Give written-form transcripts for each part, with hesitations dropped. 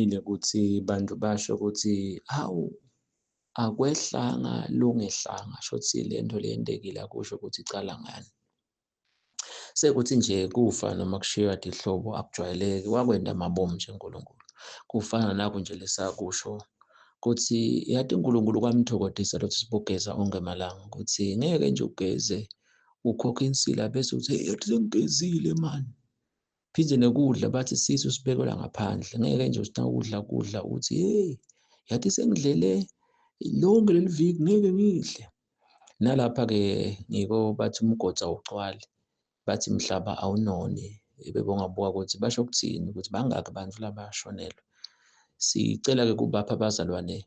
kuvamile ukuthi bantu basho ukuthi hawu akwehlanga lungehlanga shothi le nto le yenzekile akusho ukuthi icala ngani. Sekuthi nje kufa noma kushiywa ihlobo akujwayeleki wakwenda mabomu nje uNkulunkulu. Kufana nakho nje lesakusho kuthi yathi uNkulunkulu kwamthokodisa lothi sibogeza onke amalanga ukuthi ngeke nje ugeze ukhokhe insila bese uthi hey yathi sengigezile mani. Phinde nekudla bathi isisu sibekelwa ngaphandle ngeke nje ukudla uthi hey yathi sengidlele lonke leli viki ngeke ngidle. Nalapha-ke ngiko bathi umgodi awugcwali, bathi mhlaba awunoni. Bebongabuka ukuthi basho ukuthini ukuthi bangaki abantu laba bashonelwe. Sicela-ke kubapha abazalwane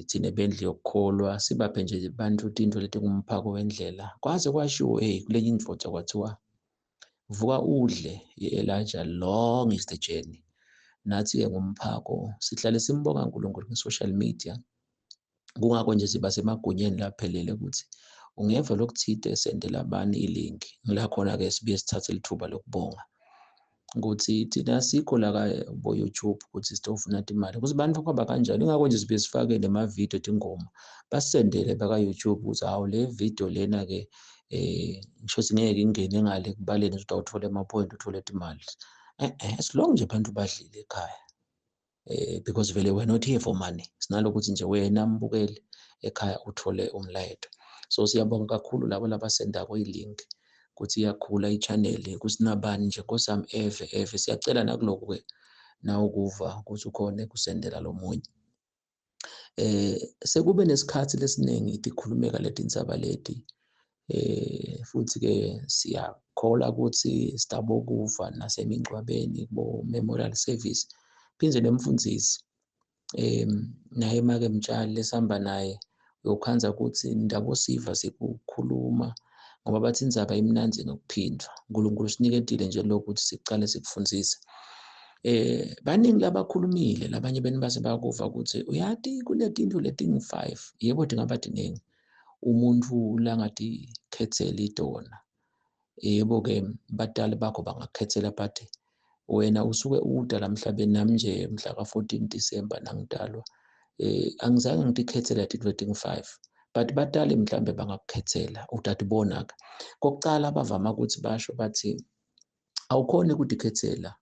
thina bendlu yokukholwa sibaphe nje abantu into leti ngumphako wendlela. Kwaze kwashiwo hey kulenye indvodza kwathiwa vuka udle ye-Elijah long is the journey. Nathi-ke ngumphako sihlale simbonga uNkulunkulu kwi-social media. Kungakho nje siba semagunyeni laphelele ukuthi ungeva lokuthide sendela abani i-link. Ngila khona-ke sibuye sithathe lithuba lokubonga ukuthi thina asikho la bo-YouTube ukuthi sitofuna imali ukuthi bantu kwaba kanjani. Ingakho nje sibuye sifake nemavidiyo ingoma basendele baka-YouTube ukuthi hawu le video lena-ke ngisho ukuthi ngeke ingene ngale kubaleni ukuthi awuthole amaphoyinti uthole imali. As long nje abantu badlile ekhaya. Because vele we're not here for money. Sinalokuthi nje wena mbukeli ekhaya uthole umlayeto. So siyabonga kakhulu labo labasendako i-link ukuthi iyakhula i-channel kusinabani nje nkosami eve siyacela nakuloko-ke nawe ukuva ukuthi ukhona kusendela lo munye. Sekube nesikhathi lesiningi ikhulumeka leti insaba leti futhi-ke siyakholwa ukuthi sitabo kufa nasemingcwabeni bo memorial service. Phinde nemfundisi naye make mtshali lesihamba naye uyokhanza ukuthi ndabo siva sikukhuluma ngoba bathi indzaba imnanzi ngokuphindwa. uNkulunkulu siniketile nje lokhu ukuthi sicale sikufundzise. Baningi labakhulumile labanye beni base bakuva ukuthi uyathi kuleti into leti ngu-5 yebo dingaba diningi umuntu langathi khethela idona. Yebo-ke badala bakho bangakukhethela but wena usuke udala emhlabeni nami nje mhla ka-14 December nangidalwa. Angizange ngikhethela leti ngu-5 but badala mhlambe bangakukhethela udade bona-ke. Kokucala bavama ukuthi basho bathi awukhona ukudikhethela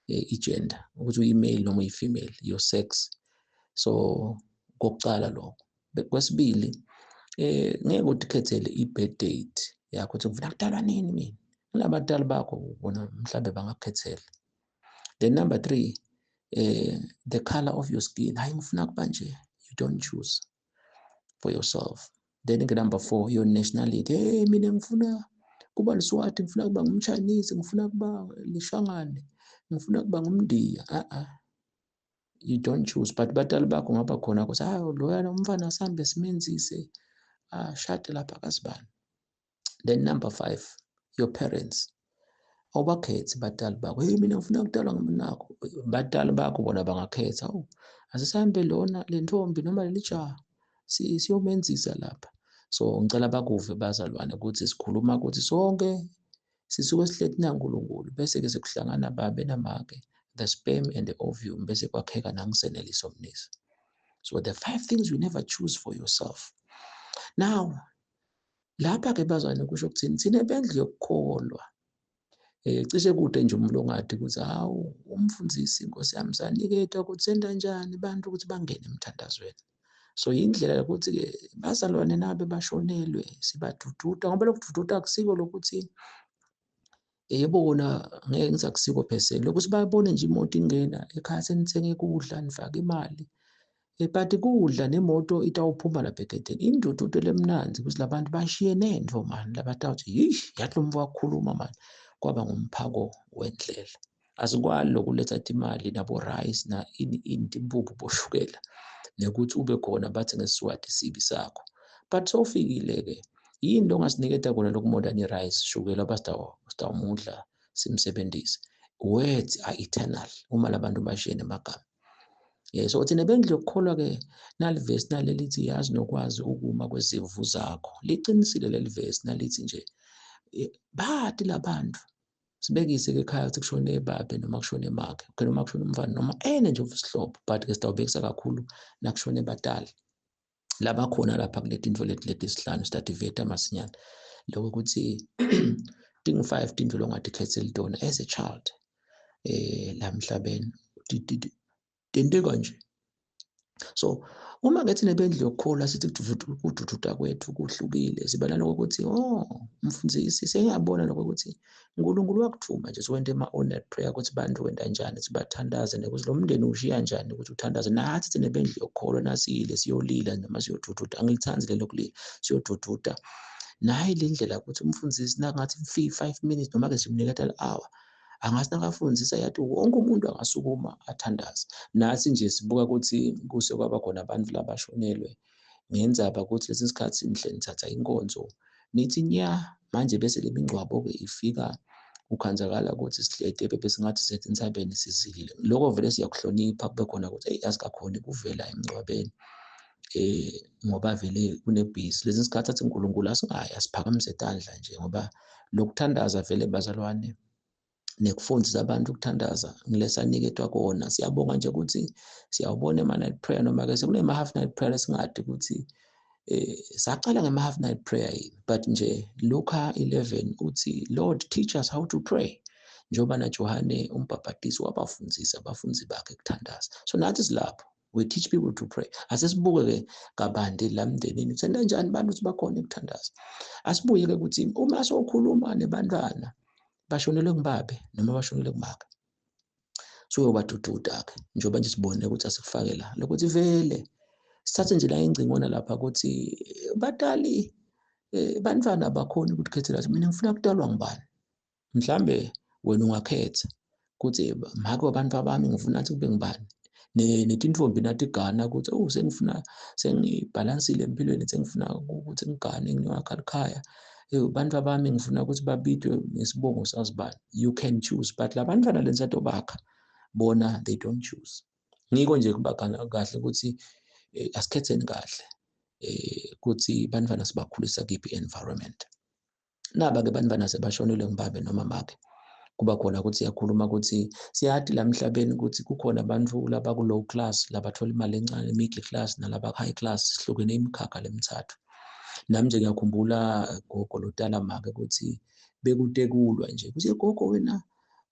i-gender ukuthi uyi-male noma uyi-female your sex. So kokucala lokho. Kwesibili ngeke udikhethele i-birth date yakho ukuthi ngifuna kudalwa nini mina. Labadala bakho bona mhlambe bangakukhethela. Then number 3 the color of your skin. Hayi ngifuna kuba nje. You don't choose for yourself. Then number 4 your nationality. Hey mina ngifuna kuba liSwati, ngifuna kuba ngumChinese, ngifuna kuba lishangane, ngifuna kuba ngumNdiya. You don't choose but badala bakho ngaba khona ukuthi hayi loyana umfana asambe simenzise shade lapha kasibani. Then number 5 your parents. Awubakhethi badala bakho. Hey mina ngifuna kudalwa ngamanakho. Badala bakho bona bangakhetha. Asisambe lona le ntombi noma leli jaha siyomenzisa lapha. So ngicela bakuve bazalwane ukuthi sikhuluma ukuthi sonke sisuke sihleti naNkulunkulu bese-ke sekuhlangana babe namake the sperm and the ovum bese kwakheka nangiseneli somnisi. So the 5 things you never choose for yourself. Now lapha-ke bazalwane kusho ukuthini thina bendlu yokukholwa. Cishe kude nje umlungathi ukuthi hawu umfundisi inkosi yami saniketwa ukuthi senda njani bantu ukuthi bangene emthandazweni. So indlela ukuthi-ke bazalwane nabe bashonelwe sibadududa ngoba lokudududa akusiko lokuthi yebo wona ngeke ngithi akusiko phesenti lokuthi babone nje imoto ingena ekhaya senithenge kudla nifake imali. But kudla nemoto itawuphuma lapha egedeni. Indududo lemnanzi ukuthi labantu bashiye nento mani labatawuthi yish yathi lo mfo wakhuluma mani kwaba ngumphako wendlela. Asikwali lokuletha imali nabo rice na impuphu boshukela nekuthi ube khona bathi ngeSiswati sibi sakho. But sofikile-ke yini lo ngasiniketa kona lokhu more than i-rice shukela basitawumudla simsebenzise. Words are eternal uma labantu bashiye nemagama. So thina bendlu yokukholwa-ke nalivesi nalelithi yazi nokwazi ukuma kwezimvu zakho. Liqinisile leli vesi nalithi nje bathi labantu sibekise-ke ekhaya ukuthi kushone babe noma kushone make, okay, noma kushone umfana noma nje isihlobo, but-ke sitawubhekisa kakhulu nakushone badala. Laba khona lapha kuleti ntfo leti esihlanu sidativeta masinyane. Lokho ukuthi tingu-5 tintfo longatikhethiseli tona as a child la emhlabeni tenteka nje. So uma ngithi nebendlu yokukholwa sithi kudududa kwethu kuhlukile, sibala nokuthi mfundisi sengiyabona nokuthi uNkulunkulu wakuthuma nje siwente ama-honored prayer ukuthi bantu wenda njani sibathandaze nokuthi lo mndeni ushiya njani ukuthi uthandaze. Nathi sithi nebendlu yokukholwa nasiyile siyolila noma siyodududa, angilithandi lelo kulila, siyodududa. Nayi le ndlela ukuthi umfundisi nakungathi 5 minutes noma-ke simnika 1 hour, angasi nakafundzisa yathi wonke umuntu angasukuma athandaze. Nathi nje sibuka ukuthi kuse kwaba khona abantu labashonelwe ngendzaba ukuthi lesi sikhathi nihle nithatha inkonzo nithi nya, manje bese le mingcwabo-ke ifika ukhanzakala ukuthi sihlede bese ngathi sethi insabeni sizilile. Lokho vele siyakuhlonipha kube khona ukuthi asikakhoni kuvela emngcwabeni ngoba vele kunebhizi. Lezi sikhathi athi uNkulunkulu asingayi asiphakamise isandla nje ngoba lokuthandaza vele bazalwane nekufundisa abantu ukuthandaza ngilesaniketwa kona. Siyabonga nje ukuthi siyawubona ama-night prayer noma-ke sekunema-half night prayer esingade ukuthi saqala ngema-half night prayer but nje Luka 11 uthi Lord teach us how to pray, njengoba naJohane umbhaphatisi wabafundisa abafundi bakhe ukuthandaza. So nathi silapho, we teach people to pray. Asesibuke-ke kabandi la mndenini ukuthi kanjani abantu ukuthi bakhona ukuthandaza. Asibuye-ke ukuthi uma sokhuluma nebantwana bashonelwe ngubabe noma bashonelwe ngumake, soyobadududa-ke njengoba nje sibone ukuthi asikufake la lokuthi vele sithathe nje la ingcingwana lapha ukuthi batali bantwana abakhoni ukuthi khethela ukuthi mina ngifuna kudalwa ngibani. Mhlambe wena ungakhetha ukuthi make wabantu abami ngifuna ukuthi kube ngibani. Netintombi nathi Ghana ukuthi sengibhalansile empilweni sengifuna ukuthi ngigane ngiyokhaya. Bantu abami ngifuna ukuthi babidwe ngesibongo sazibani. You can choose, but la bantwana lenzato bakha bona they don't choose. Ngiko nje kuba kahle ukuthi asikhetheni kahle ukuthi bantwana sibakhulisa kiphi environment. Naba-ke bantwana sebashonelwe ngubabe noma make, kuba khona ukuthi siyakhuluma ukuthi siyathi la emhlabeni ukuthi kukhona abantu laba ku-low class labathola imali encane, middle class nalaba high class, sihlukene imikhakha lemithathu. Nami nje ngiyakhumbula gogo lodala make ukuthi bekutekulwa nje ukuthi gogo wena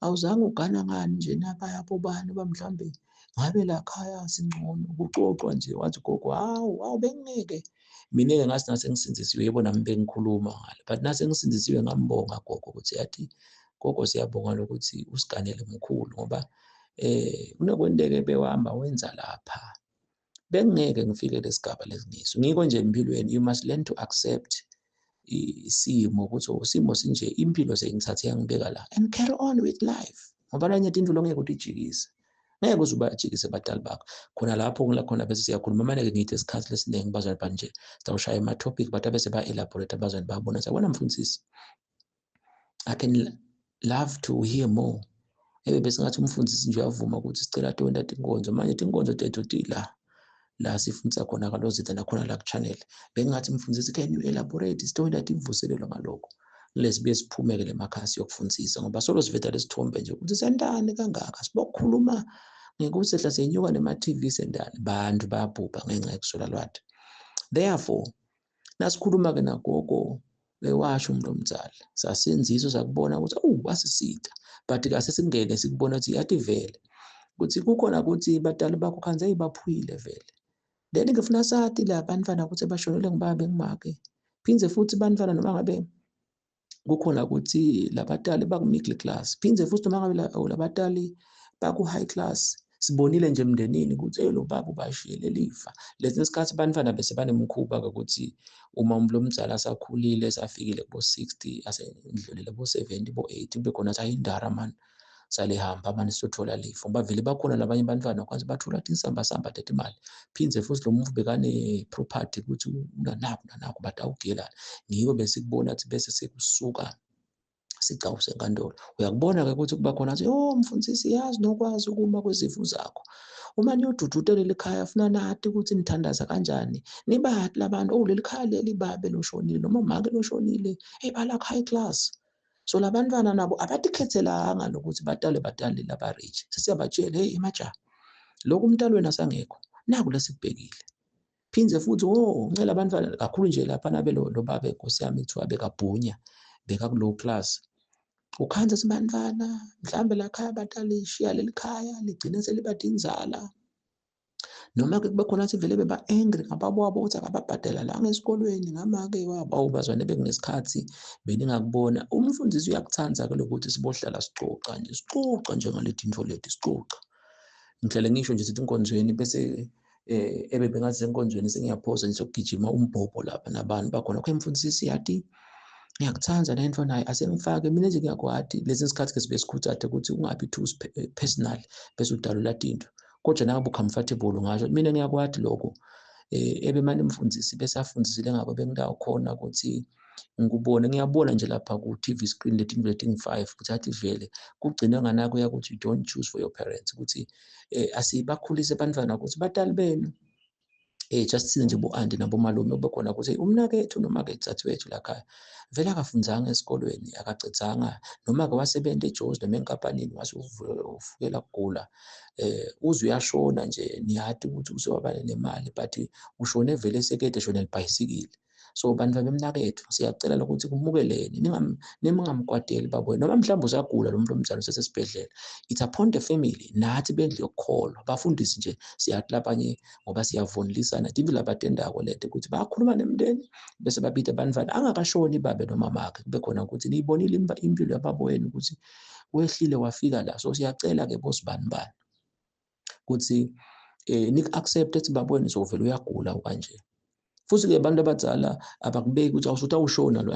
awuzange ugana ngani nje nabaya bobani mhlambe ngabe la khaya singcono, kuxoxwa nje wathi gogo hawu bengeke. Mina-ke ngasi nasengisinzisiwe, yebo nami bengikhuluma ngale, but nasengisinzisiwe ngambonga gogo ukuthi yathi gogo siyabonga lokuthi usiganele mkhulu ngoba kunokwenteke bewahamba wenza lapha bengeke ngifike lesigaba lesingiso. Ngiko nje empilweni, you must learn to accept isimo ukuthi isimo sinje, impilo sengithathe yangibeka la and carry on with life ngoba nanye into lo ngeke utijikise, ngeke uze ubajikise abadali bakho. Khona lapho khona bese siyakhuluma manje-ke ngithi isikhathi lesiningi bazali bani nje sitawushaya ama-topic but abese ba-elaborate abazali babona ukuthi yabona mfundisi, I can love to hear more. Bese ngathi umfundisi nje uyavuma ukuthi sicela tonda tinkonzo, manje tinkonzo tethu la sifundisa khona kalozitha nakhona la ku-channel. Bengathi mfundisi can you elaborate sitonda tivuselelwa ngalokho. Lesibuye siphumeke lemakhasi yokufundisa ngoba solo siveta lesithombe nje ukuthi sendani kangaka sibokukhuluma ngekusehla senyuka nema-TV sendani, bantu bayabhubha ngenxa yokuswela lwati. Therefore nasikhuluma-ke nagogo washo umuntu omdala sasenziswa sakubona ukuthi wasisita, but kase singene sikubona ukuthi yathi vele ukuthi kukhona ukuthi badala bakho khanze baphuyile vele. Then ngifuna sathi la bantwana ukuthi bashonelwe ngubabe ngumake, phindze futhi bantwana noma ngabe kukhona ukuthi labatali baku-middle class, phindze futhi noma ngabe labatali baku-high class. Sibonile nje emndenini ukuthi lo baba ubashiyele lifa. Lezi sikhathi bantwana bese banemkhuba ukuthi uma umuntu omdala asakhulile esafikile kubo-60 asendlulile bo-70 bo-80 kube khona athi ayindara mani salihamba mani siyothola lifa ngoba vele bakhona labanye bantwana kwanza bathola insamba tetimali. Phindze futhi lo muntu bekane-property ukuthi unanakho but awugelani. Ngiko bese kubona ukuthi bese sekusuka sicawu senkantolo. Uyakubona-ke ukuthi kuba khona athi mfundisi yazi nokwazi ukuma kwezifo zakho. Uma niyodududa leli khaya funa nathi ukuthi nithandaza kanjani. Nibathi labantu leli khaya leli babe loshonile noma make loshonile bala high class. So labantwana nabo abatikhethelanga lokuthi batale laba rich. Sesiyabatshela hey majaha, lokhu umntalweni asangekho. Naku lesikubhekile. Phinze futhi ngicela abantwana kakhulu nje lapha nabe lo baba Nkosi yami kuthiwa bekabhunya bekakulow class. Ukhanza sibantwana mhlambe la khaya batali shiya leli khaya ligcine selibade inzala. Noma ke kube khona athi vele beba angry ngababwabo ukuthi akababhadala la ngesikolweni ngama-ke bazwane bekunesikhathi beningakubona. Umfundisi uyakuthanda ke lokuthi sibohlala sicoca nje ngalethi into lethi sicoca. Ngihlale ngisho nje sithi enkonzweni bese bengathi senkonzweni sengiyaphosa nje sokugijima umbhobho lapha nabantu bakhona. Mfundisi yathi ngiyakuthanda le nto naye asengifake mina nje ngiyakwati lezi sikhathi ke sibe sikhuthathe ukuthi ungabi too personal bese udalula into. Kodwa nawe comfortable ngasho mina ngiyakwati lokho manje umfundisi bese afundisile ngakho bengidawo khona ukuthi ngikubone ngiyabona nje lapha ku TV screen leti 5 ukuthi athi vele kugcina nganako ukuthi you don't choose for your parents ukuthi asibakhulise abantwana ukuthi batali benu just sine nje bo-anti nabomalume kube khona ukuthi umnakethu noma-ke dzadzewethu lakhaya vele akafundzanga esikolweni akacedzanga noma-ke wasebenza eJozi noma enkampanini wase uvukela kugula uze uyashona nje niyati ukuthi usewaba nemali but ushone vele sekade eshonela ibhayisikili. So bantu bemnakethu siyacela ukuthi kumukeleni ningamkwateli babona noma mhlawumbe usagula lo muntu omdala usesesibhedlela. It's upon the family nathi bendlu yokukholwa bafundisi nje siyathi labanye ngoba siyavonelisana divi labatendako lethe ukuthi bayakhuluma nemndeni bese babita abantwana angakashoni babe noma makhe kube khona ukuthi niyibonile impilo yababo wenu ukuthi wehlile wafika la. So siyacela ke bosibani bani ukuthi nik-accept ethi babweni sovela uyagula kanje. Futhi-ke abantu abadala abakubeki ukuthi awusuthi awushona lo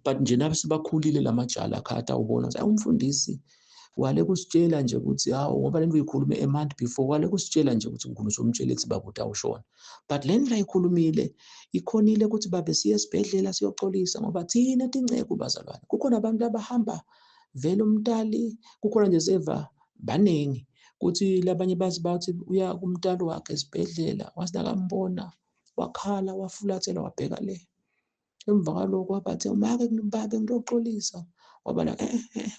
but nje nabe sebakhulile lamajala akhathi awubona ukuthi umfundisi wale kusitshela nje ukuthi hawu ngoba le nto uyikhulume a month before wale kusitshela nje ukuthi uNkulunkulu somtshela ethi baba uthi awushona. But le ndlela ayikhulumile ikhonile ukuthi babe siye esibhedlela siyoxolisa ngoba thina tinceke bazalwane kukhona abantu abahamba vele umntali kukhona nje seva baningi ukuthi labanye bazi bathi uya kumntali wakhe esibhedlela wasinakambona wakhala wafulathela wabheka le emva kwalokho wabathi make babe ngiyoxolisa wabala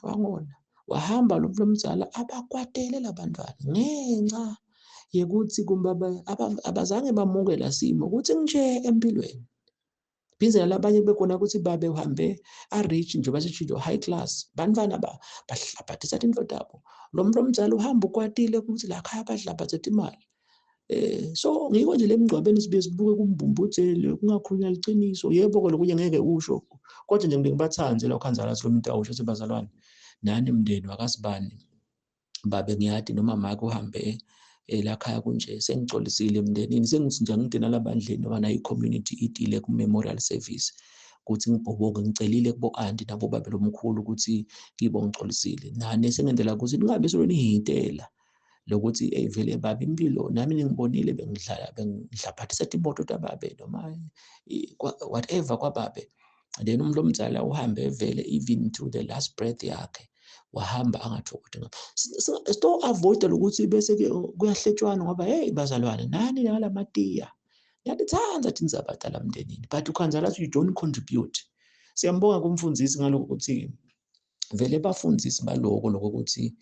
wangona wahamba lo muntu omdala abakwatele labantwana ngenxa yekuthi kumbe abazange bamukela simo ukuthi nje empilweni. Phindze labanye bekhona ukuthi babe uhambe rich nje basishilo high class bantwana bahlabhathisa indodana yabo. Lo muntu omdala uhamba ukwatile ukuthi la khaya badlabhathisa imali. So ngiko nje lemingcwabeni sibe sibuke kumbumbuthele kungakhulunywa iqiniso. Yebo ke lokunye ngeke usho kodwa nje ngibathanze la ukhanzala lo muntu awusho sebazalwane nani imndeni wakasibani babe ngiyathi noma make uhambe la khaya kunje sengixolisile emndenini sengithi nje ngidena labandleni noma nayi community idile ku memorial service ukuthi ngibhoboke ngicelile kubo anti nabo babe lomkhulu ukuthi kibo ngixolisile nani sengenzela ukuthi ningabe solonihintela lokuthi vele baba impilo nami ngibonile bengidlaphathisa imoto tababe noma whatever kwababe. Then umuntu omdala uhambe vele even to the last breath yakhe wahamba angathokoti. Sto avoid ukuthi bese ke kuyahletshwana ngoba hey bazalwane nani lalamatiya ngiyathanza thina zabadala emndenini but ukhanzala you don't contribute. Siyambonga kumfundisi ngaloko ukuthi vele bafundisi baloko lokuthi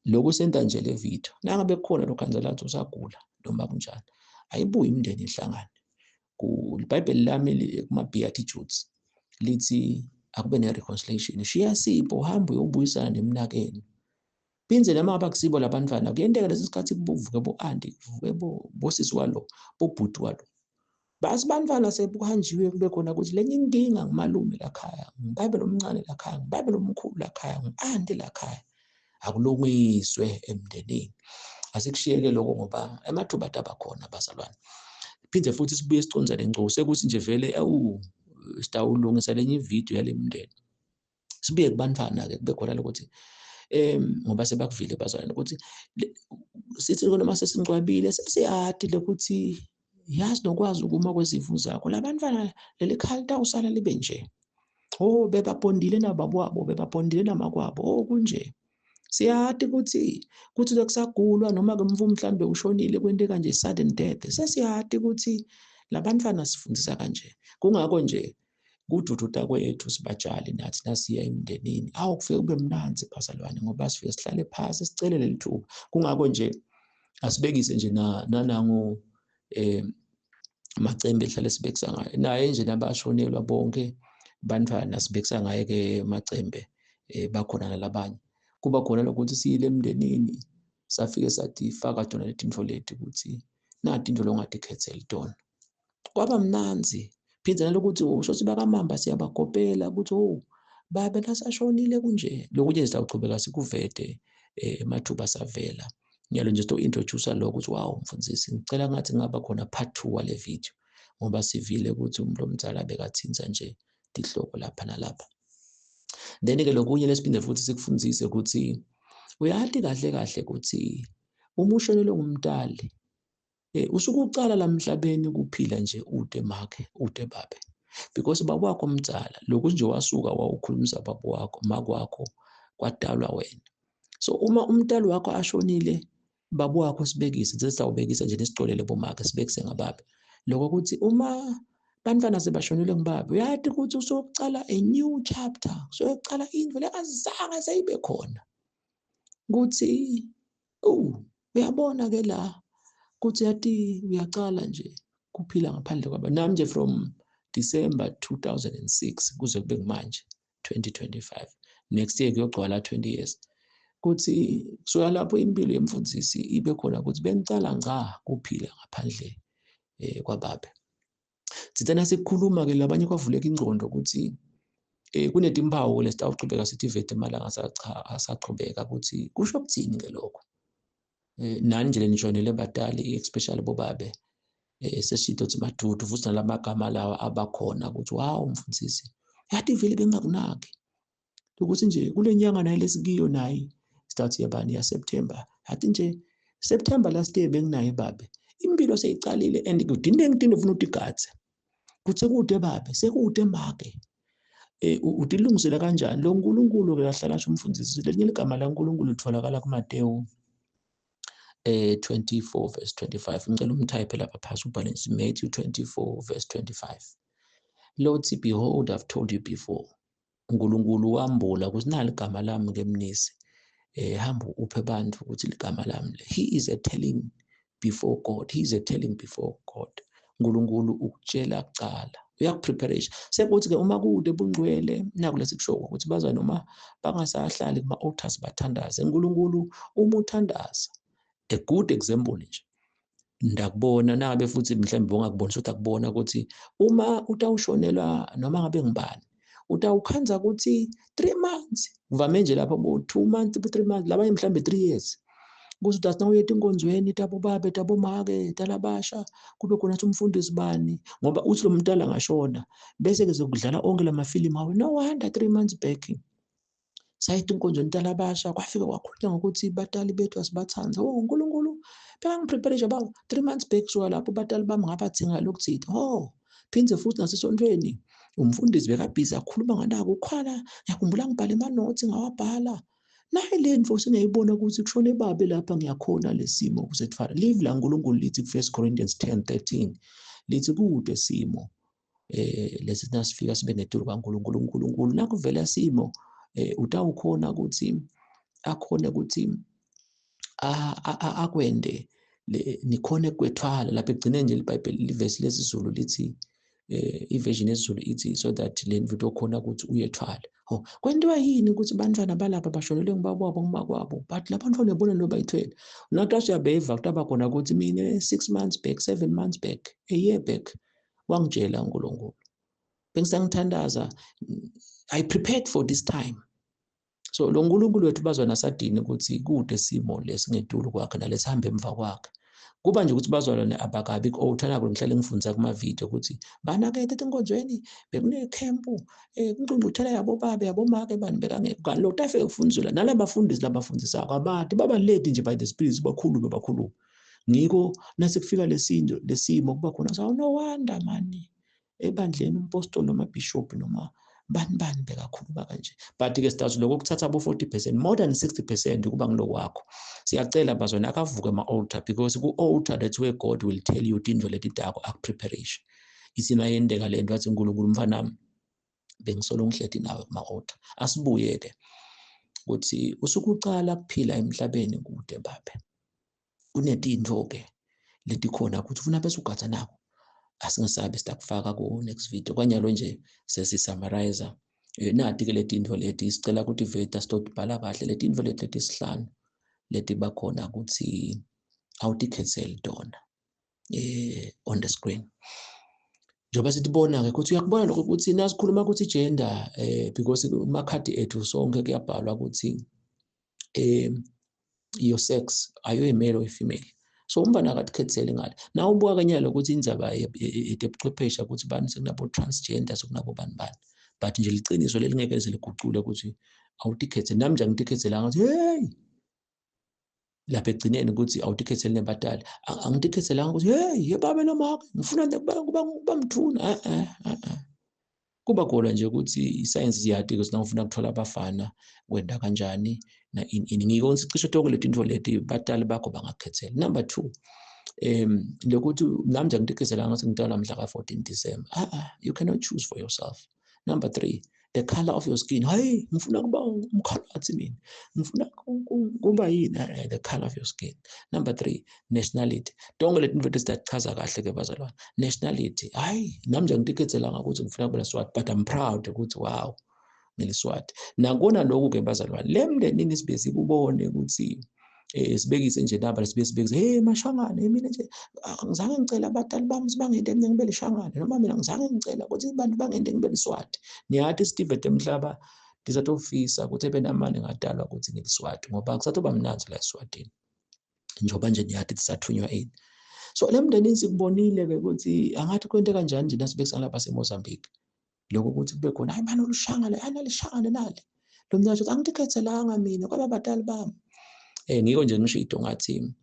lokho senta nje le video nangabe kukhona lokhanzala lathi usagula noma kunjani ayibuye imndeni ihlangane. IBhayibheli lami kuma Beatitudes lithi akube ne-reconciliation. Shiya sipho uhambe uyobuyisana nemnakeni. Phindze noma abakusibo labantwana kuyenteka lesi sikhathi kuvuke bo-anti kuvuke bosisi walo bobhuti walo. Basi bantwana sebuhanjiwe kube khona ukuthi lenye inkinga ngumalume lakhaya ngibabe lomncane lakhaya ngibabe lomkhulu lakhaya ngi-anti lakhaya akulungiswe emndenini. Asikushiyeke lokho ngoba emathuba abakhona bazalwane. Phindze futhi sibuye sicondzane ngco sekuthi nje vele sitawulungisa lenye video yale mndeni. Sibuye kubantwana ke kube khona lokuthi ngoba sebakuvile bazalwane ukuthi sithi noma sesingcwabile sesiyadi lokuthi yazi nokwazi ukuma kwezifo zakho labantwana leli khaya litawusala libe nje. Bebabondile nababwabo bebabondile namakwabo kunje. Siyati ukuthi kusagulwa noma ke mvu mhlambe ushonile kwente kanje sudden death sesiyati ukuthi labantwana sifundisa kanje. Kungakho nje kudududa kwethu sibatshali nathi nasiya emndenini kufike kube mnanzi bazalwane ngoba sifike sihlale phasi sicele leli thuba. Kungakho nje asibekise nje nanango Macembe hlale sibekisa ngayo naye nje nabashonelwa bonke bantwana sibekisa ngaye ke Macembe bakhona nalabanye. Kuba khona lokuthi siyile emndenini safike sathi faka tona letintfo leti ukuthi nathi into longathi khethele tona. Kwaba mnanzi phindze nalokuthi usho bakamamba siyabagobhela ukuthi babe nasashonile kunje. Lokunye sitawuchubeka sikuvete emathuba savela. Ngiyalo nje to introduce lo ukuthi mfundisi ngicela ngathi ngaba khona part 2 wale video ngoba sivile ukuthi umuntu omdala bekathinza nje dihloko lapha nalapha. Then ke lokunye lesiphinde futhi sikufundise ukuthi uyathi kahle kahle ukuthi uma ushonelwe ngumdali usuke ucala la emhlabeni kuphila nje ude makhe ude babe, because baba wakho omdala lokhu nje wasuka wawukhulumisa baba wakho makwakho kwadalwa wena. So uma umdali wakho ashonile baba wakho sibekise sesawubekisa nje nesixolele bomakhe sibekise ngababe lokho ukuthi uma bantwana sebashonile ngibaba uyathi ukuthi usokucala a new chapter, usokucala into le azange seyibe khona ukuthi uyabona ke la kuthi yathi uyacala nje kuphila ngaphandle kwaba. Nami nje from December 2006 kuze kube manje 2025 next year kuyogcwala 20 years kuthi kusuka lapho impilo yemfundisi ibe khona ukuthi bengicala ngca kuphila ngaphandle kwababe. Sithena sikhuluma ke labanye kwavuleka ingcondo ukuthi kunetimpawu lesitawuqhubeka sithi vete malanga asaqhubeka ukuthi kusho ukuthini ke lokho. Nani nje lenishonele badali especially bobabe seshithi uthi madudu futhi nalamagama lawa abakhona ukuthi mfundisi yathi vele bengakunaki ukuthi nje kule nyanga naye lesikiyo naye start yabani ya September yathi nje September last year benginaye babe impilo seyicalile and kudinde ngidinde ufuna utigatse kuthe kude babe sekude make utilungisela kanjani lo nkulunkulu ke kahlala sho umfundisi lelinye igama laNkulunkulu litholakala kuMateyu 24 verse 25. Ngicela umtype lapha phasi ubhalise Matthew 24 verse 25. Lord said, behold, I've told you before. uNkulunkulu wambula ukuthi nali igama lami ngemnisi hamba uphe abantu ukuthi ligama lami. He is a telling before God. He is a telling before God. uNkulunkulu ukutshela kucala uyakupreparation sekuthi ke uma kude bungcwele nakulesi kusho ukuthi baza noma bangasahlali kuma altars bathandaze uNkulunkulu uma uthandaza. A good example nje ndakubona nabe futhi mhlawumbe bongakubonisa ukuthi akubona ukuthi uma utawushonelwa noma ngabe ngibani utawukhanza ukuthi 3 months kuvame nje lapho 2 months 3 months labanye mhlawumbe 3 years kuze uthi asinauyeta inkonzweni tabo babe tabo make talabasha kube khona umfundisi bani ngoba uthi lo mntala angashona bese ke sekudlala onke lamafilimu awe no wonder 3 months back sayita inkonzweni talabasha kwafika kwakhulunywa ngokuthi batali bethu asibathanza uNkulunkulu bekangipreparisha ba 3 months back so lapho batali bami ngabathenga lokuthitha phindze futhi nasesontweni umfundisi bekabhizi akhuluma nganako ukhala ngiyakhumbula ngibhala amanothi ngawabhala naye le ndvo singayibona ukuthi kushone babe lapha ngiyakhona lesimo kuzetfara live la uNkulunkulu lithi 1 Corinthians 10:13 lithi kude simo lesi nasifika sibe netulu kaNkulunkulu uNkulunkulu nakuvela simo utawukhona ukuthi akhona ukuthi akwende nikhone kwethwala lapha egcine nje iBhayibheli livesi lesizulu lithi iversion yesiZulu ithi so that le mvuto khona ukuthi uyethwala. Kwenziwa yini ukuthi bantwana balapha bashonelwe ngibaba wabo ngumakwabo but labantwana yabona nobayithwele nathi siyabeva kutaba khona ukuthi mina 6 months back 7 months back a year back wangitshela uNkulunkulu bengisangithandaza I prepared for this time. So lo uNkulunkulu wethu bazwana sadini ukuthi kude simo lesingedulu kwakhe nalesihambe emva kwakhe. Kuba nje ukuthi bazalwane abakabi ku-altar ngihlale ngifundisa kuma-video ukuthi banakethe enkonzweni bekune camp kungqungquthela yabo babe yabo make bani bekangekho kanti lo tafike kufundiswa nalabafundisi labafundisako abadi baba led nje by the spirit bakhuluma ngiko nasekufika lesimo kuba khona saw no wonder mani ebandleni umpostoli noma bishop noma bani bekakhuluma kanje but ke sithathu lokho kuthatha abo 40% more than 60% kuba ngilo wakho. Siyacela bazona akavuke ama-altar because ku-altar that's where God will tell you into leti takho akupreparation isina yendeka lento athi uNkulunkulu mfanami bengisola ngihledi nawe kuma-order. Asibuye-ke ukuthi usuke ucala kuphila emhlabeni kude Mbappe. Kunetinto-ke leti khona ukuthi ufuna bese ugadza nakho. Asingesabi sitakufaka ku-next video. Kwanyalo nje sesi-summarize. Nati-ke letinto leti sicela ukuthi Veta sitobhala kahle letinto leti lesihlanu leti bakhona ukuthi awutikhethele tona on the screen. Njoba sitibona-ke ukuthi uyakubona lokho ukuthi nasikhuluma ukuthi gender because kumakhadi ethu sonke kuyabhalwa ukuthi your sex, are you a male or a female? So umfana akatikhethele ngale. Na ubuka kanyalo ukuthi indzaba yebuchwepheshe ukuthi bani sekunabo transgender sekunabo bani. But nje liciniso lelingeke ligucule ukuthi awutikhethele. Nami nje angitikhethela ngathi hey lapha egcineni ukuthi awutikhethele nebadala. Angitikhethela ukuthi hey yebaba noma ngifuna nje kuba mthuna. Kuba khona nje ukuthi isayensi ziyati ukuthi nawufuna ukuthola abafana kwenda kanjani na ngiko ngicishe tonke letinto leti batali bakho bangakhethela. Number 2, lokuthi nami nje ngitikhethela ngathi ngitala mhla ka-14 December. You cannot choose for yourself. Number 3, the color of your skin. Hayi ngifuna kuba umkhalathi mina. Ngifuna kuba yini the color of your skin. Number 3, nationality. Tonke letinto leti sichaza kahle ke bazalwane. Nationality. Hayi nami nje ngitikhethela ngakuthi ngifuna kuba Swati, but I'm proud ukuthi wow ngiliswati. Nakona lokhu ke bazalwane lemndenini sibe sikubone ukuthi sibekise nje naba sibekise hey mashangane mina nje ngizange ngicela abadali bami sibangende ngibe lishangane noma mina ngizange ngicela ukuthi abantu bangende ngibe liswati. Niyathi Steve Temhlaba ngizatofisa ukuthi ebenamani ngadalwa ukuthi ngiliswati ngoba akusathoba mnanzi la eSwatini njengoba nje niyathi tisathunywa ini. So lemndenini sikubonile ke ukuthi angathi kwente kanjani nje nasibekisa lapha seMozambique. Lokho ukuthi kube khona hayi manje olushangane analishangane nale lo mnyathi uthi angikhethelanga mina kwaba badali bami. Ngiko nje ngisho into ngathi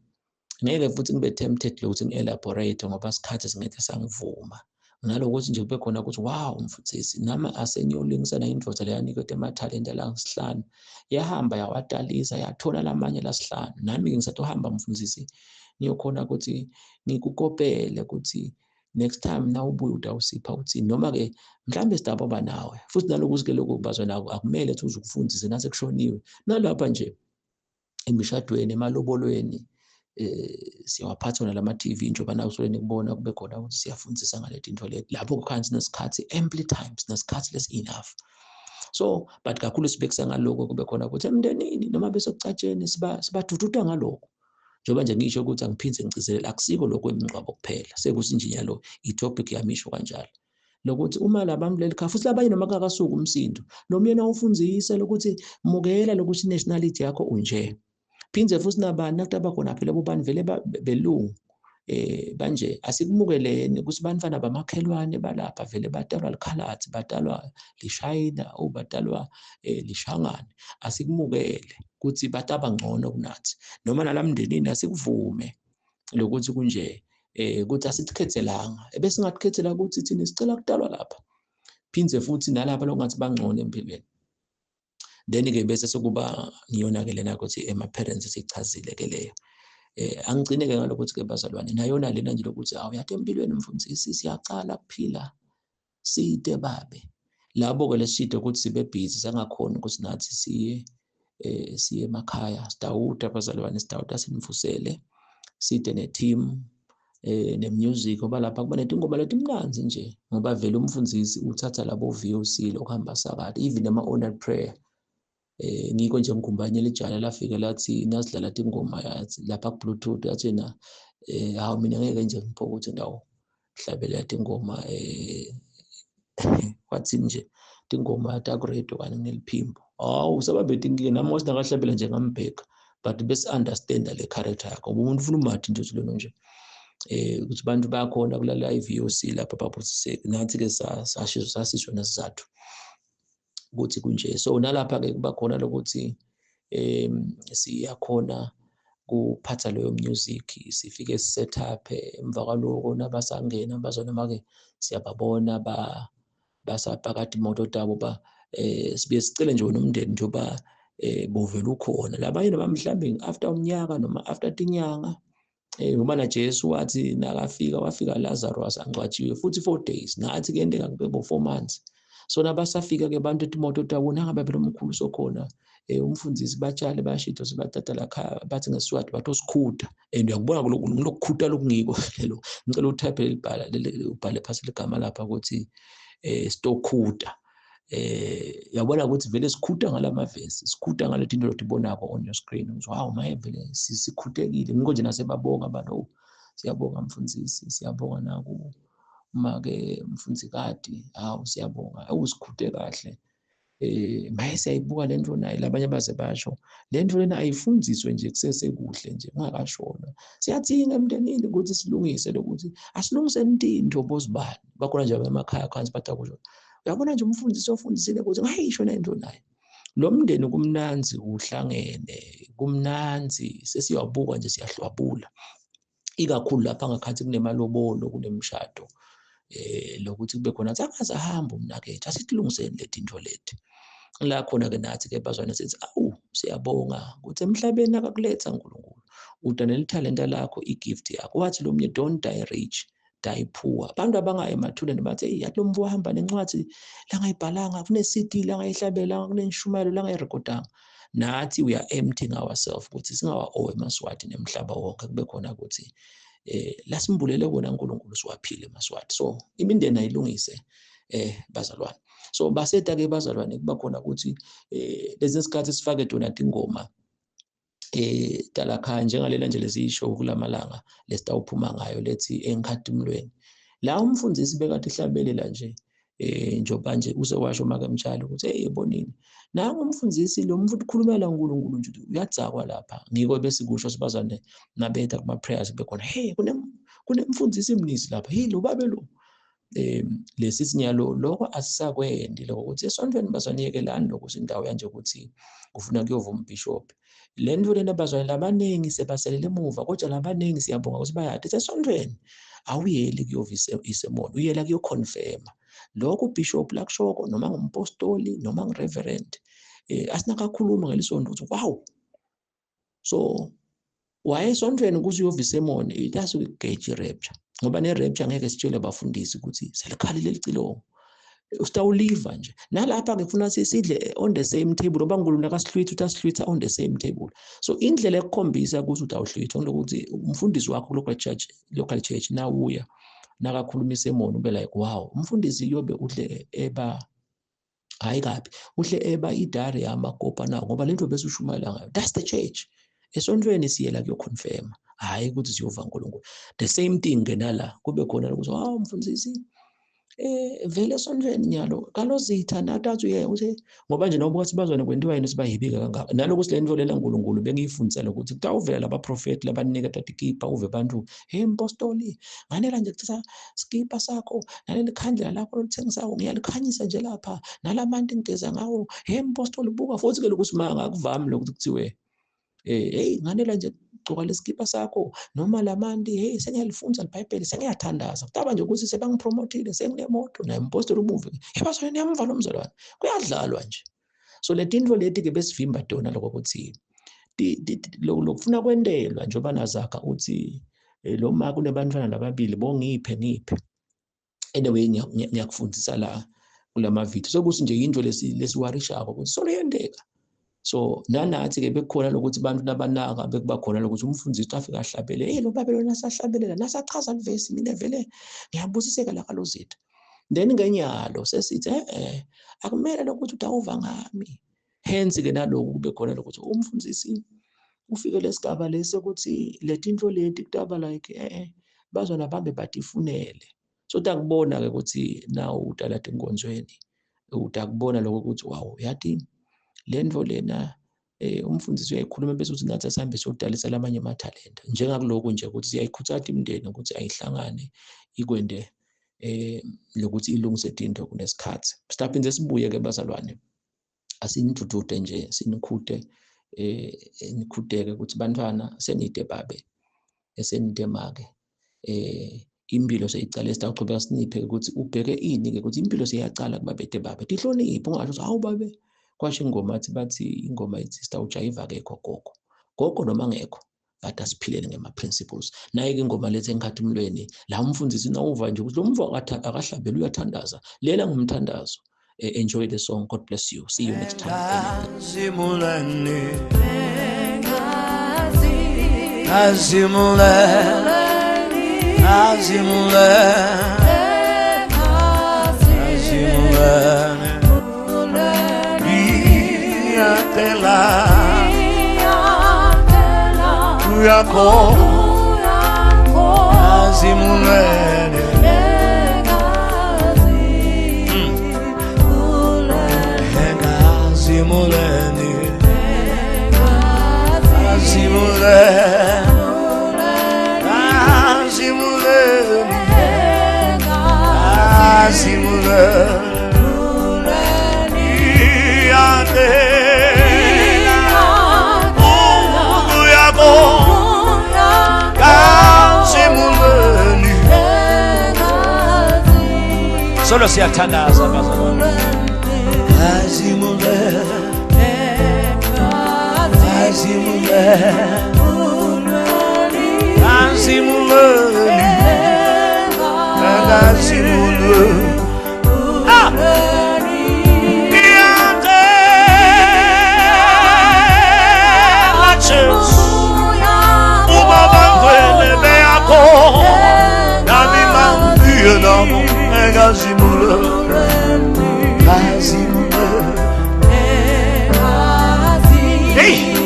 ngeke futhi ngibe tempted ukuthi ngi-elaborate ngoba isikhathi singeke sangivuma. Nalokuthi nje kube khona ukuthi wow mfundisi nami asenyolingisa na indvodza leyanikwe amathalente la ngesihlanu yahamba yawadalisa yathola lamanye lasihlanu. Nami ngisatohamba mfundisi ngiyokhona ukuthi ngikukopele ukuthi next time na ubuye utawusipha uthini noma ke mhlambe sidababa nawe futhi nalokuthi ke lokho kubazwa akumele ukuthi uzukufundise nasekushoniwe nalapha nje emishadweni emalobolweni siyawaphatha nalama TV njengoba nawe usuke nikubona kube khona ukuthi siyafundisa ngale tinto leti lapho kukhansi nesikhathi ample times nesikhathi less enough. So but kakhulu sibekisa ngaloko kube khona ukuthi emndenini noma besekucatsheni sibadududa ngaloko. Njengoba nje ngisho ukuthi angiphindze ngicizelela akusiko lokho emingcwabo kuphela sekusinjinyalo itopic yamisho kanjalo lokuthi uma labantu lelikha futhi labanye noma kakasuka umsindo noma yena ufundzise lokuthi mukela lokuthi nationality yakho unje phindze futhi nabani nakutaba khona phela bobani vele belungu banje asikumukeleni ukuthi banifana bamakhelwane balapha vele batalwa likhalathi batalwa lishayina batalwa lishangane asikumukele ukuthi bataba ngcono kunathi noma nalamndenini asikuvume lokuthi kunje ukuthi asithikhethelanga ebese ngathikhethelanga ukuthi thina sicela kudalwa lapha phindze futhi nalapha longathi bangcono empilweni. Then ke bese sokuba ngiyonakele nako ukuthi ema-parents sichazile ke leyo. Angigcine ke ngalokuthi ke bazalwane nayona lena nje lokuthi awuyathi empilweni mfundisi siyacala kuphila side babe labo ke leside ukuthi sibe busy sangakhona ukuthi nathi siye emakhaya sitawuda bazalwane sitawuda sinifusele side ne-team ne-music ngoba lapha kuba netingoma letimnanzi nje ngoba vele umfundisi uthatha labo VOC lokuhamba sakade even ama-honored prayer. Ngiko nje ngikhumbanye lijana lafika lathi nasidlala tingoma yathi lapha ku-Bluetooth yathi na hawu mina ngeke nje ngipho ukuthi ndawo hlabela tingoma wathi nje tingoma takuredo kanye neliphimbo hawu sababetingi nami wasingakahlabela nje ngambheka but bese understand le character yakho umuntu ufuna umathi nje uthi lona nje ukuthi bantu bayakhona kulala iVOC lapha baphosiseke nathi ke sasisho nesizathu ukuthi kunje. So nalapha ke kuba khona lokuthi siyakhona kuphatha leyo music sifike set up emva kwaloko nabasangena bazona ke siyababona basapakade imoto tabo sibe sicela nje nomndeni njoba bovela ukhona labanye noma mhlambe after umnyaka noma after tinyanga ngoba na Jesu wathi nakafika wafika Lazarus angcwatshiwe futhi 4 days nathi kuyenteka kube 4 months So nabasafika-ke abantu ethi imoto tabona ngabe phela omkhulu sokhona umfundisi batshale bayashitha sibathatha la khaya bathi ngeSiswati bathi osikhuta and uyakubona kulokukhuta lokungiko lelo ngicela utype libhala ubhale phasi ligama lapha ukuthi stokhuta yabona ukuthi vele sikhuta ngalamavesi sikhuta ngale into lotibonako on your screen ukuthi wow maye vele sikhutekile ngiko nje nasebabonga abantu siyabonga mfundisi siyabonga naku uma-ke mfunzikadi hawu siyabonga awusikhuthe kahle maye siyayibuka le nto naye labanye baze basho le nto lena ayifundziswe nje kusesekuhle nje kungakashona siyadzinga emndenini ukuthi silungise lokuthi asilungiseni into bozibani bakhona nje emakhaya khansi bathakusho uyabona nje umfundisi ofundisile ukuthi ngayisho le nto naye lo mndeni kumnanzi uhlangene kumnanzi sesiyabuka nje siyahlwabula ikakhulu lapha ngakhathi kunemalobolo kunemishado lokuthi kube khona sakaze ahamba umnakethu asithilungiseni leti into leti la khona-ke nathi-ke bazwana sithi awu siyabonga ukuthi emhlabeni akakuletha uNkulunkulu udanela ithalenta lakho igift yakho wathi lo mnye don't die rich die poor abantu abangaye emathuleni bathi hey yathi lo mvu wahamba nencwadi langayibhalanga kune-CD langayihlabela kuneshumayelo langayirekhodanga nathi we are emptying ourselves ukuthi singawa-owe emaswati nemhlaba wonke kube khona ukuthi lasimbulele kona uNkulunkulu siwaphile emaswati so imindeni ayilungise bazalwane so baseta-ke bazalwane kuba khona ukuthi lezi sikhathi sifake tona ingoma talakhaya njengalela nje lesisho kulamalanga lesitawuphuma ngayo lethi enkhadimlweni la umfundisi bekade ehlabelela nje njengoba nje usewasho make mtshalo ukuthi hey bonini nangu umfundisi lo mfuthu ukhulumela uNkulunkulu nje uyadzakwa lapha ngiko bese kusho sibazane nabetha kuma prayers bekhona hey kunemfundisi imnisi lapha hey lo babe lo lesi sinyalo lokho asisakwendi lokho ukuthi esontweni bazaniyekelani lokuthi indawo yanje ukuthi kufuna kuyovuma umbishop le nto lena bazwane labaningi sebaselela emuva kodwa labaningi siyabonga ukuthi bayade esontweni awuyeli kuyovisa isemoni uyela kuyoconfirma lokho ubishop lakushoko noma ngumpostoli noma ngireverend asinakakhuluma ngelisonto ukuthi wow so wayesontweni ukuthi uyovisa isemoni itasi ukugage rapture ngoba ne-rapture ngeke sitshele abafundisi ukuthi selikhalile licilongo usitawuliva nje nalapha-ke kufuna sidle on the same table ngoba uNkulunkulu akasihlwitha ukuthi asihlwitha on the same table so indlela ekukhombisa ukuthi utawuhlwitha ngokuthi umfundisi wakho local church nawuya nakakhuluma isemoni ube like wow umfundisi yobe udle eba hayi kabi uhle eba idari yamakopa nawo ngoba lento bese ushumayela ngayo that's the church esontweni siyela kuyoconfirma hayi ukuthi siyova uNkulunkulu the same thing ke nala kube khona ukuthi hawu mfundisi vele esontweni nyalo kalozitha natathu ye uthi ngoba nje noba ukuthi bazwane kwenziwa yini sibayibika kangaka naloku silento lela uNkulunkulu bengiyifundisela ukuthi kutawuvela laba prophet labanika tatikipa uve abantu hey mpostoli nganela nje kuthatha skipa sakho naleli khandlela lakho lolithengisayo ngiyalikhanyisa nje lapha nalamanti ngigeza ngawo hey mpostoli buka futhi ke lokusimanga akuvami lokuthi kuthiwe hey nganela nje gcoka lesikipa sakho noma lamanti hey sengiyalifunza iBhayibheli sengiyathandaza kutaba nje ukuthi sebangipromotile senginemoto naye impostoli umuve ebazweni yamva lo mzalwane kuyadlalwa nje so le tinto leti-ke besivimba tona lokho ukuthi lokufuna kwentelwa njengoba nazakha uthi lo ma kunebantwana lababili ngiphe anyway ngiyakufundisa la kulama video sokuthi nje into lesiwarishako ukuthi soluyenteka so nanathi-ke bekukhona lokuthi abantu nabanaka bekuba khona lokuthi umfundisi afika ahlabele hey lo babelona nasahlabelela nasachaza livesi mina vele ngiyabusiseka la kalozitha then ngenyalo sesithi akumele lokuthi utawuva ngami hence-ke naloku kube khona lokuthi umfundisi ufike lesigaba lesi ukuthi letinto leti kutaba like bazona bambe batifunele so utakubona-ke ukuthi nawu utalata enkonzweni utakubona lokho ukuthi wow yathi le nto lena umfundisi uyayikhuluma bese uthi nathi asihambe siyodalisa lamanye amathalenta njengakuloko nje ukuthi siyayikhuthaza imindeni ukuthi ayihlangane ikwende lokuthi ilungise into kunesikhathi siphinde sibuye-ke bazalwane asinidudude nje sinikhute nikhudeke ukuthi bantwana senide babe esenide make impilo seyicala sitawuchubeka siniphe ukuthi ubheke ini-ke ukuthi impilo seyiyacala kubabete babe tihloniphe ungasho ukuthi hawu babe kwasho ingoma bathi ingoma ithi sitawujayiva-ke gogo noma ngekho kade asiphilele ngema-principles naye-ke ingoma lethi enkhadimlweni la umfundisi nawuva nje ukuthi lo mvu akahlabeli uyathandaza lela ngumthandazo enjoy the song. God bless you. See you next time. Solo siyatandaza bazalwane.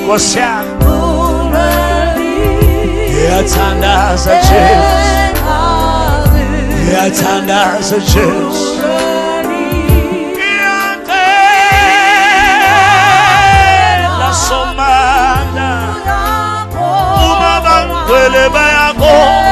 Kosha yatandaza Jesus, yatandaza Jesus, la somanda uma bankwele bayako.